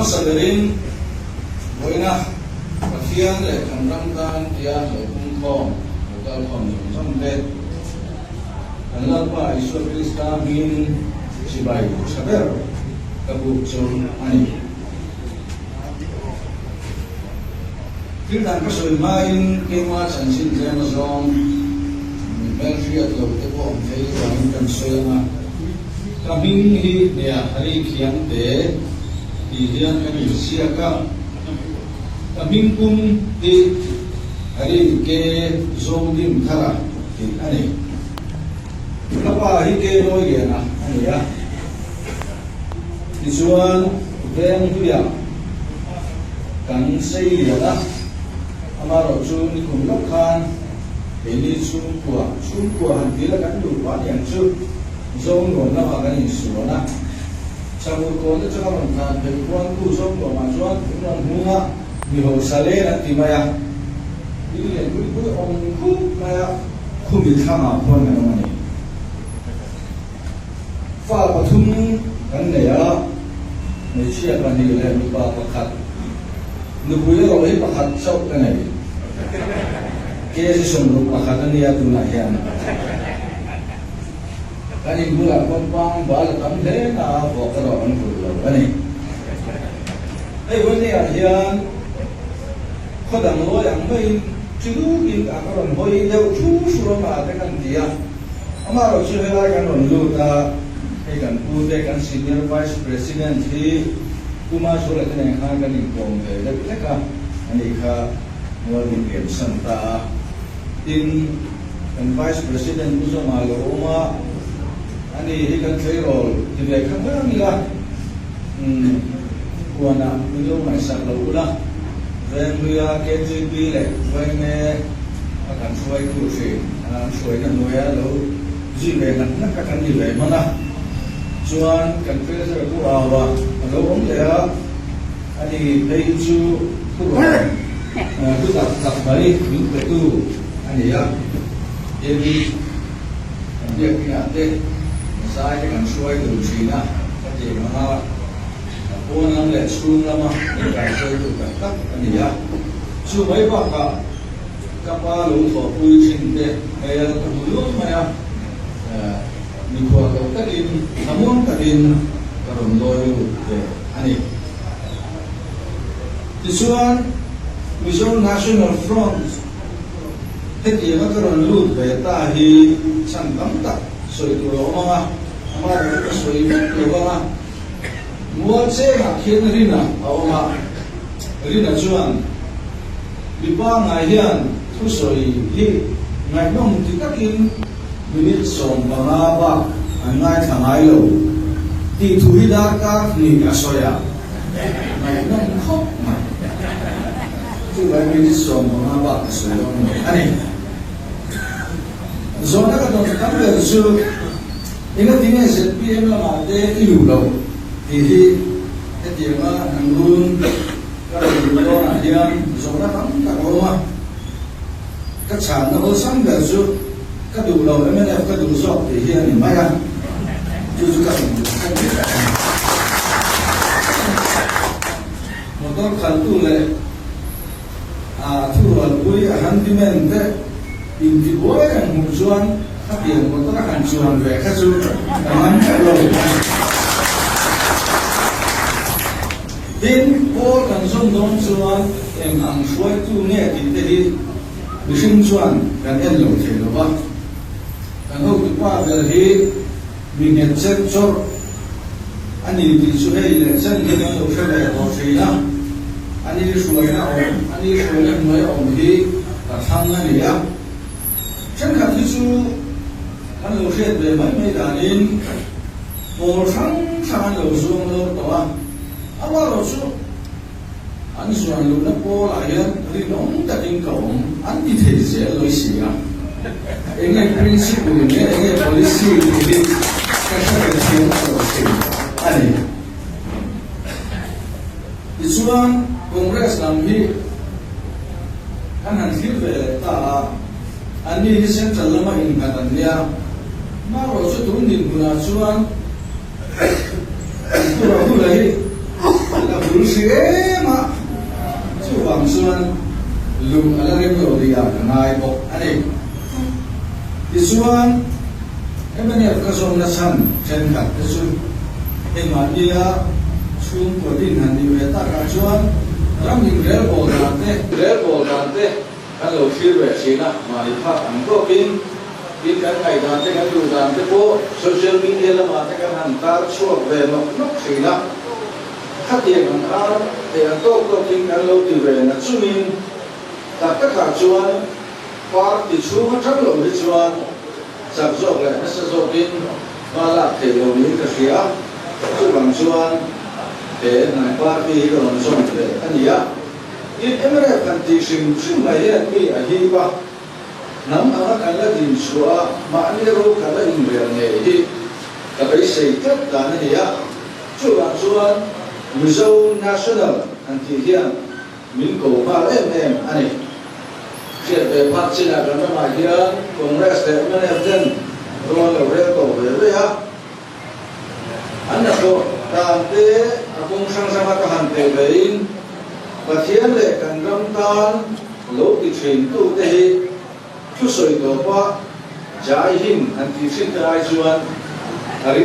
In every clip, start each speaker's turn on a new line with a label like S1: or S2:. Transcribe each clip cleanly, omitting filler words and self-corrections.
S1: Masagalin, Boina, Pakian, Kamramdan, Tian, Kong, Hotel Kong, Samdet, and Lapa, Isokrista, Min, Sibai, Saber, Kabuk, Chon, Ani. Kita kasoy main kema sansin Amazon, Belgium, Lotepo, Thailand, dan Soyama. Kami ini dia hari kian de, dia Indonesia ka. Kami pun di hari ke zonim thara di ane. Apa hari ke loy ya na ane ya. Disuan veng tu ya, kan sei ya lah. Amaro chu ni kum lokhan, ini sumpuah hantila kan lupa yang chu. Zong lo na ka ni suwa na sabu ko na cha man kan pe kuan ku zong lo ma chuan kuan hunga ni ho sale na ti maya ni le ku ong ku maya khu mi thama phon na ma ni fa pathum kan ne ya ni chia kan ni le ni ba pakhat nu bu le ro hi pakhat sau ka nei ke si som ro pakhat ni ya tu na hian Kani mula kompang bal kamle na bokaro an kulo kani. Wani arian khodang lo yang mai churu in akaron hoi deu chu suro ma te kan dia. Amaro chu hela kan on lu ta kan pu te kan senior vice president hi kuma sura te ha kan ni kong de le ka ani kha mo ni kem santa in kan vice president ku so ma lo ma Ani ikan trail di belakang mana ni lah, kuana minum masak lalu lah, dan dia KTP le, buatnya akan suai kursi, suai kan doya lalu, jiwa kan akan jiwa mana, cuan kan trail saya tu awak, lalu orang dia, ani baju kurang, tu tak balik itu, ani ya, jadi dia kena sai kan suai tu China, jadi mana pun orang le sun lama, kan suai tu kan ni ya, suai apa kapal untuk puisi deh, ayat dulu mana, ni kuat kadin, namun kadin karon loyu deh, ani. Disuan Vision National Front, heti yang karon lut beta hi santam tak, soi tu orang Amar soi lewana muatse na khen rina awama rina chuan lipa ngaian thu soi hi ngai nom ti takin minit som banga ba angai thangai lo ti thui da ka ni asoya ngai nom khop ma tu lai minit som banga ba asoya ani zona ka don kam le su Ina tinggal ZPM lama deh ilu lau, ini dia mah nanggung kalau dulu orang dia zona kan tak rumah, kacang kalau sambil tu kadu lau MNF kadu sok dia ni maya, tu juga motor kantu le, tu alpuri handimen deh, inti boleh yang musuhan tapi yang motor akan cuan mereka tu teman kalau din ko kan song dong cuan yang ang suai tu ni jadi bising cuan kan elok celo ba kan ho pa dari minyak sensor ani di suai le san ni no so le ho sina ani suai na ani suai na mai om hi ta sang na ni ya chân khát tu anh lô xe về mấy đàn in một sáng lô xuống lô tòa anh bao lô xuống anh xuống lô nó po lại á đi nóng đặt in cổng anh đi thể sẽ lôi xì à anh nghe principle này anh nghe policy thì cái sao cái chuyện lô xì anh đi xuống Congress làm gì anh hàng thiếu về ta anh đi central lama in Catania Maro su turun di guna cuan, itu ragu lagi, thul si mà chu wang chuan lum ala rem lo ria ngai bok ani ti chuan emani ka som na chan chen khat te chu ema dia chung ko din han ni ve ta ka chuan ram ning rel bol dan te kan lo fir ve china ma ni pha an ko in kan kai dan te kan lu dan te ko social media la ma te kan han tar chuak ve nok china khát tiền bằng khá để ăn tốt có kinh ăn lâu từ về là chú mình tất cả chuan qua thì chú nó rất lâu đi chuan sắp dọc lại nó sẽ dọc in và là thể lâu đi cái phía chú bằng chuan để này qua thì rồi nó xong để anh nhỉ ít em này cần thì sinh này hiện bị ở hi ba nắm ở cái là gì xóa mà anh ấy rồi cái là in về này đi cái xây cất là này nhỉ chú bằng chuan Mizo National anti hian min ko ma em ani hiện về phát triển là cái mà hian Congress để mà em dân rồi là về tổ về ha anh là có tam te akong sang cái hàng te về và thiên lệ cần ram tan lỗ cái chuyện tu te chú soi đồ qua trái hin anti sinh thái chuan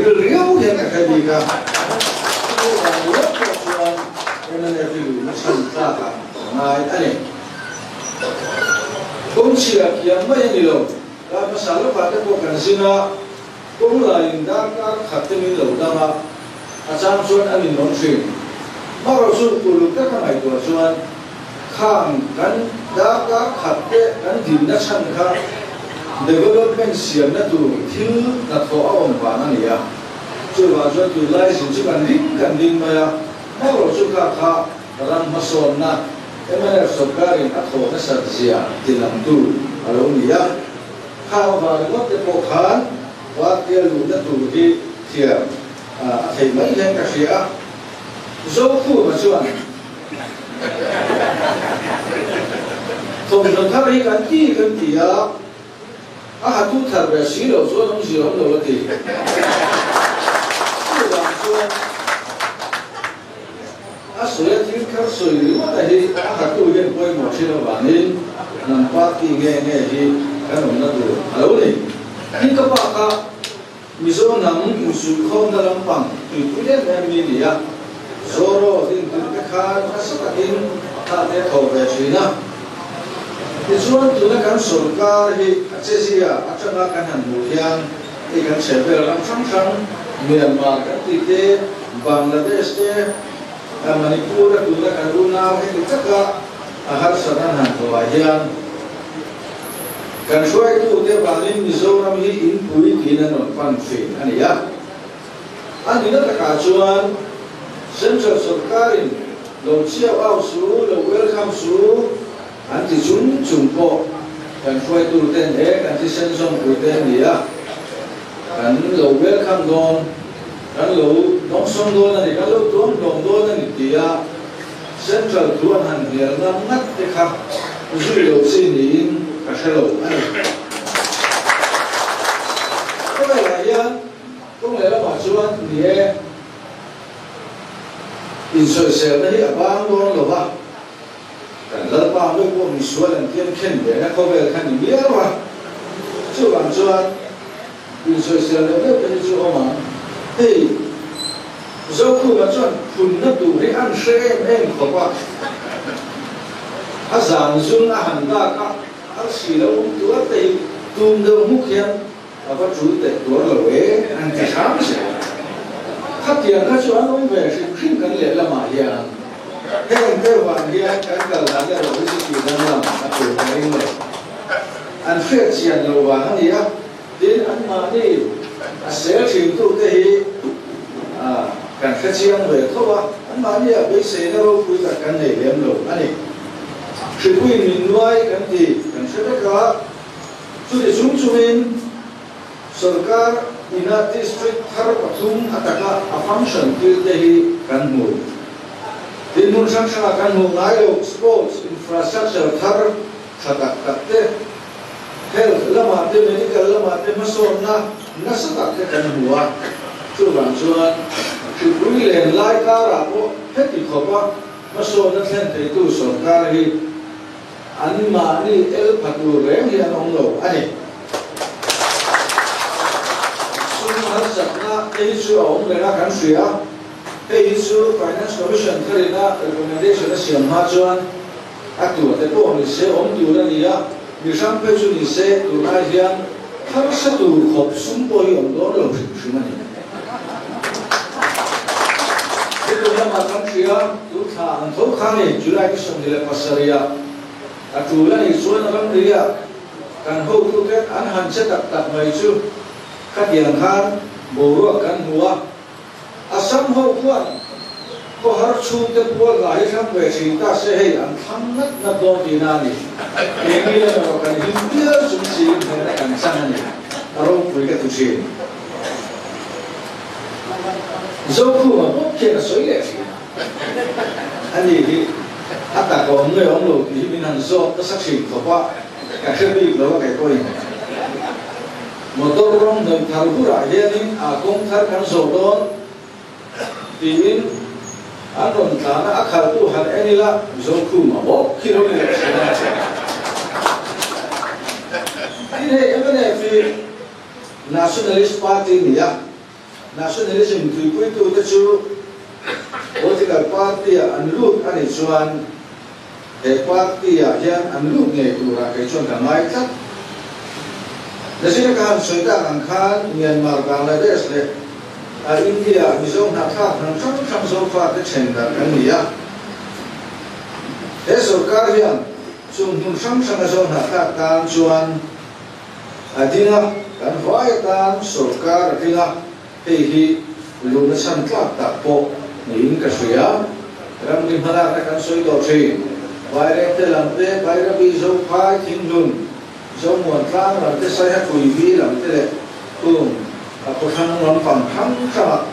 S1: riu hiện cái gì cả nên là vì nó sinh ra cả ngày anh cũng chỉ là kiếm mấy người lâu là mà sao lúc bạn có cần xin à cũng là những đã khát thêm nhiều lâu mà trang xuân anh mình nói chuyện mà rồi xuân từ lúc các ngày của xuân khang kan đã khát thế kan tìm đã sẵn khang development xiêm đã từ thiếu là thọ ông bà nó nhỉ cho vào cho từ lại xin cho cần linh mà mà rồi chúng ta khá làm mà son na em là số cái này thọ nó sẽ gì à thì làm tu ở đâu nhỉ khá vào nó cái bộ khán và cái lũ nó tu thì thầy mấy lần cái gì á dấu phụ mà chuan thông thường tháp ấy cái gì á hạt tu thật về xí đầu số đông gì không đâu thì soi thì khá soi mà đây hạt tu hiện quay một chiếc là bản in nằm qua thì nghe thì cái nó được lâu này nhưng các bạn mizo nằm một số không đã làm bằng từ cuối đến em đi à rồi thì từ cái khá nó sẽ là in ta để thầu về chuyện nào thì xuống từ cái căn sổ ca thì cái gì à cho nó cái hàng một yang thì cái sẽ về làm sáng Myanmar cái thị tế Bangladesh Manipur cái từ cái Arunachal cái tất cả hạt sản hàng của Asean kan suai tu te balin Mizoram hi in pui kin an on pan fin ani ya ani na ka chuan central sarkarin lo chiao au su lo welcome su an ti chung po kan suai tu ten kan ti sen song pu ten ni ya kan lo welcome don kan lo dong song don ani kan lo don dong don ani ti ya central tuan han hial na ngat te kha zui lo sin ni hello có lẽ là yên có lẽ là bảo chuan thì in soi sel nó đi ở bang đó rồi ba cảnh lớn bang với cô mình xuôi lần tiên khen để nó không về khen gì biết mà chưa bảo chuan in soi sel nó biết cái gì mà thì dẫu khu mà chuan phun nó đủ để ăn xe em không qua giàn dung hẳn ra các anh xí lâu tuổi thì tuôn đâu múc hiền và có chủ tịch tuổi là về anh chỉ khám sẽ khát tiền các chú anh ông về thì khinh cần lệ là mà hiền cái anh kêu hoàng hiền cái cần là cái rồi cái gì đang làm cái tuổi này này anh phê tiền lâu vàng gì á đến anh mà đi sẽ chịu tu cái cần phê tiền về thôi anh mà đi ở bên xe nó quý cả cái này liếm lâu anh ấy sự quy mình nuôi cái gì cái sẽ tất cả chú để chúng mình सरकार ina district thar pathum ataka a function til dehi kan mu tin mun sang sang kan mu ngai lo sports infrastructure thar khatak katte health lama te medical lama te mason na satak te kan huwa chu bang chuan คือผู้เล่นไล่การะโอ้เฮ็ดอีกคนว่ามาโซนนั่นเล่นที่ตู้สงการที่อันมานี่พัดดูเรื่องที่น้องโลอันนี้ส่วนหันจับนะเอซูเอาเลยนะกันเสียเอซู Finance Commission ก็เลยนะ recommendation เสียงมาจวนอักตัวแต่พวกนี้เสียตัวนั่นนี่มีช่างเป็นจุดนี้เสียตัวนั้นยังถ้าสักตัวขบสุ่มไปอย่างโดนเราถึงใช่ไหมที่ตัวนี้มากันเสียตัวข้างทุกครั้งนี่จุดไหนก็ส่งที่เลปัสเรียอักตัวนี้ส่วนนั้นเรียการหูตัวแก่อันหันเสตัดไม่จู่ขัดยังขันบัวกันหัวอาสัมหูกวนก็หาชูเต็มบัวหลายครั้งเวทีตาเสียให้อันทั้งนับโดนดีนานี่เองนี่เรากันหินเยอะสุดสิ่งในการสร้างนี่อารมณ์คุยกันทุกสิ่งโจ้คู่มันพวกเขียนสวยเลยสิอันนี้ที่อัตตาของเงยของเราที่มีนันโจ้ก็สักสิ่งเขาว่าการเชื่อมเราว่าแก่ตัวเองมอเตอร์ร้องหนึ่งทารุระเฮียนี่อากงทาร์กันโซโดนตีนอันนั้นฐานะอาคารตู้หันเอ็นี่ละโจ้คู่มาบอกคิดว่าเนี่ยที่นี่เอ็มเนี่ยฟี nationalist party นี่ย nationalism คือคุยตัวที่ชู political party อันรูปอันนี้ชวนparty ยังอันรูปเนี่ยตัวเราชวนกันไม่ครับแต่สิ่งที่การสวยงามขันเมียนมาร์บังลาเทศเลยอินเดียมิโซนักข่าวทั้งช่างโซฟาที่เช่นกันนี่สุดการยังช่วงช่างโซนักข่าวการชวนที่นั่นการฝ่ายการสุดการที่นั่นที่ลุนสันกลับตัดโปนิ่งกระสุยามรำดิมพนักการสวยต่อชีไปเรื่องเตลังเตไปรับบิโซพายทิ้งลุนโซมวนครั้งเราจะใช้ให้คุยวีหลังเตะตุ้มaku sang non pang hang sama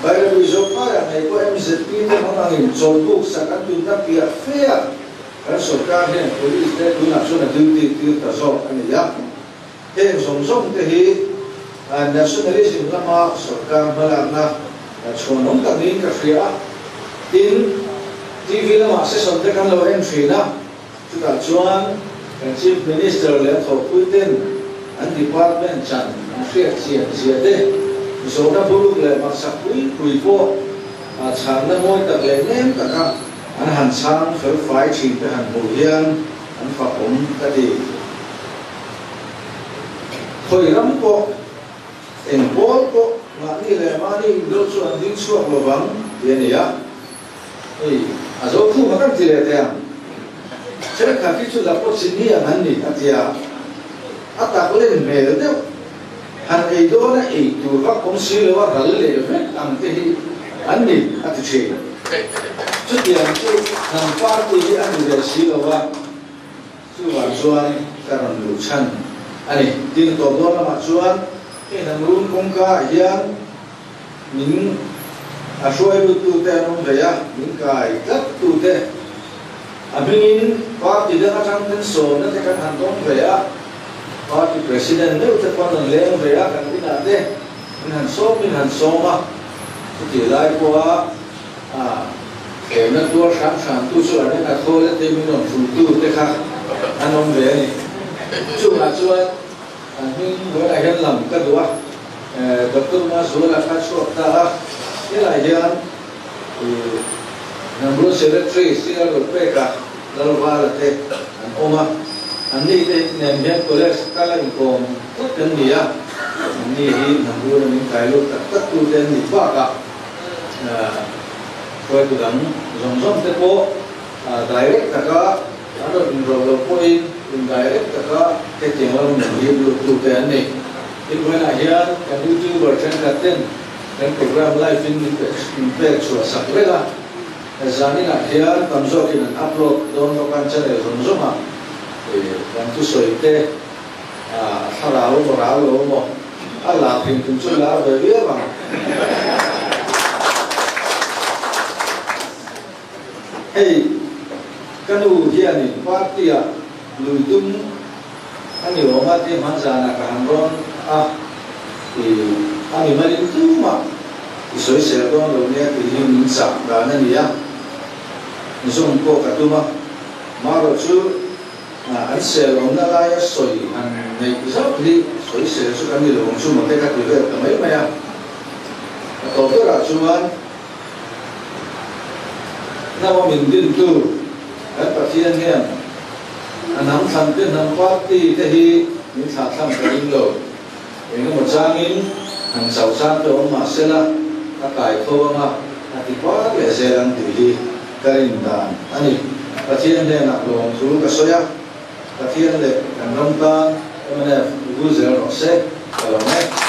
S1: bayar bisopa yang aku MZP itu menangin joduk sakan tunta pihak fair kan sokarnya polis dia tu nak sudah duty tasok ini ya song tehi nasionalisme lama sokar malakna sonong kami kafia tin TV lama sesuatu kan lo entry na sudah cuan chief minister le thokuiten an department chanเสียเด้โซดาบุรุษเลยมาสักคุยพวกช่างน้ำมวยตะเกียงเล่มตะกับอันหันช่างเฟลไฟชิงไปหันหมูเฮียนอันฝักผมก็ดีคอยรำก็เอ็นบอลก็มานี่เลยมานี่รถส่วนดิ้งช่วงระวังเย็นเนี่ยอาจจะคู่มาตั้งทีเลยแต่เชื่อข้าพิจูรับรถสิ่งนี้อย่างนั้นนี่อาทิตย์อัตตาก็เล่นเมลเดียวหันไอ้ตัวนั้นไอ้ตัวก็คงซื้อว่ารัลเลยตั้งที่อันนี้อัตเชยจุดอย่างที่ทางปาร์ตี้อันนี้ซื้อว่าซื้อว่าชวนการลุชันอันนี้ดินตัวโดนมาชวนที่ทางรุ่นคงก้ายังมิงช่วยดูตัวเต้นงเบียมิงกายจับตัวเต้มิงปาร์ตี้เดินทางเป็นโซนนั่นจะการทำตรงเบียParti presiden ni udah pernah leng berak kan tidak deh, minhan soma, tu lai kuah, kena dua sam tu soalnya nak kolej dia minum susu dekah, anom berak ni, cuma ni boleh aja lam kedua, doktor masuk lah kasut dah, ni lah yang, nombor secretary sila berpeka, lalu barat oma.อันนี้ได้เน้นย้ำตัวเลขสกาลอินโคมก็เป็นดีอ่ะอันนี้ที่ทำดูแล้วมีใครรู้แต่ก็ตัวเด่นดีกว่ากับคอยตัวหลังส่งเทปdirect แต่ก็อันนั้นเราพูดindirect แต่ก็เทจริงเราหนึ่งยืมตัวเด่นนี่ที่เวลาเฮียกันยูทูบเบอร์เช่นกันเต้นเป็นโปรแกรมไลฟ์อินเพกชัวร์สักเวลาแต่จานี่นะเฮียทำโซ่กินอัพโหลดโดนตัวกันเฉลี่ยส่งมาyang tu soite harau mo ala pin tu la be bang kanu dia ni parti luitum ani romati manjana ka hanron ani malin tu ma soi se do lo ne ti hin sa da na ni ya ni song ko ka tu ma ro chu an se lo na la ya soi an nei sa li soi se su kan ni lo chu ma te ka ti ve ta mai ma ya to to ra chu an na mo min din tu an pa thian hian an ham than te nam pa ti te hi ni tha tham ka ring lo eng mo changin an sau san to ma se la ta kai tho ma ti pa le se ran ti hi ka rin dan ani pa thian le na lo chu ka soya pa thian le kan ram ta ma ne gu ze ro se ka lo ne